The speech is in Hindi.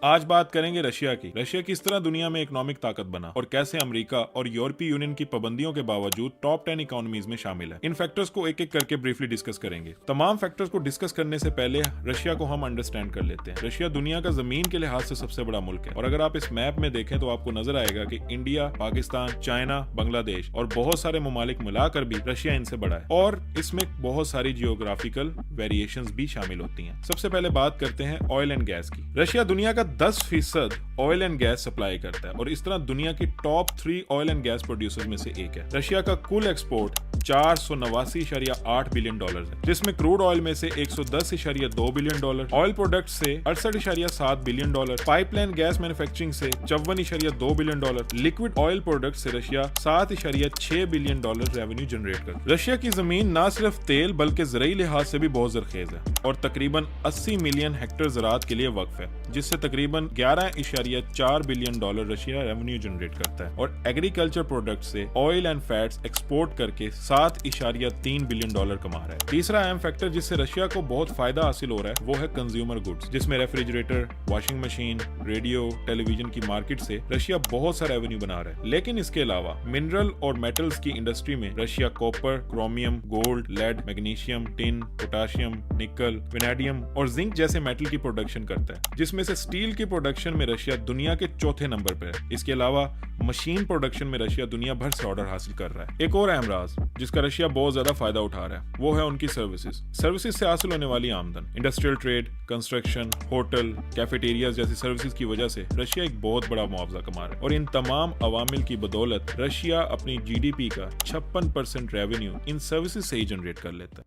आज बात करेंगे रशिया की। रशिया किस तरह दुनिया में इकोनॉमिक ताकत बना और कैसे अमेरिका और यूरोपीय यूनियन की पाबंदियों के बावजूद टॉप 10 इकोनॉमीज में शामिल है। इन फैक्टर्स को एक एक करके ब्रीफली डिस्कस करेंगे। तमाम फैक्टर्स को डिस्कस करने से पहले रशिया को हम अंडरस्टैंड कर लेते हैं। रशिया दुनिया का जमीन के लिहाज से सबसे बड़ा मुल्क है और अगर आप इस मैप में देखें तो आपको नजर आएगा कि इंडिया, पाकिस्तान, चाइना, बांग्लादेश और बहुत सारे ममालिक मिलाकर भी रशिया इनसे बड़ा है और इसमें बहुत सारी जियोग्राफिकल वेरिएशंस भी शामिल होती हैं। सबसे पहले बात करते हैं ऑयल एंड गैस की। रशिया दुनिया का 10% ऑयल एंड गैस सप्लाई करता है और इस तरह दुनिया की top 3 oil and gas producers में से एक है। रशिया का कुल एक्सपोर्ट 489.8 बिलियन डॉलर है, जिसमें क्रूड ऑयल में से 110.2 बिलियन डॉलर, ऑयल प्रोडक्ट से 68.7 billion dollar, pipeline gas manufacturing से 54.2 billion dollar, liquid oil product से Russia 7.6 billion dollar revenue generate करता है। रशिया की जमीन न सिर्फ तेल बल्कि ज़रई लिहाज से भी बहुत जरखेज है और तकरीबन 80 मिलियन हेक्टेयर ज़राअत के लिए वक्फ है, जिससे तकरीबन 11.4 billion dollar Russia revenue generate करता है और एग्रीकल्चर प्रोडक्ट से ऑयल एंड फैट्स एक्सपोर्ट करके 7.3 बिलियन डॉलर कमा रहा है। तीसरा अहम फैक्टर जिससे रशिया को बहुत फायदा हासिल हो रहा है वो है कंज्यूमर गुड्स, जिसमें refrigerator, washing machine, radio, television की मार्केट से रशिया बहुत सा रेवेन्यू बना रहा है। लेकिन इसके अलावा मिनरल और मेटल्स की इंडस्ट्री में Russia copper, chromium, gold, lead, magnesium, tin, potassium, nickel, vanadium और जिंक जैसे मेटल की प्रोडक्शन करता है, जिसमें से स्टील की प्रोडक्शन में रशिया दुनिया के चौथे नंबर पर है। इसके अलावा मशीन प्रोडक्शन में रशिया दुनिया भर से ऑर्डर हासिल कर रहा है। एक और अहम राज जिसका रशिया बहुत ज्यादा फायदा उठा रहा है वो है उनकी सर्विसेज से हासिल होने वाली आमदन। Industrial trade, construction, hotel, cafeteria जैसी सर्विसेज की वजह से रशिया एक बहुत बड़ा मुआवजा कमा रहा है और इन तमाम अवामिल की बदौलत रशिया अपनी जीडीपी का 56% रेवेन्यू इन सर्विसेज से ही जनरेट कर लेता है।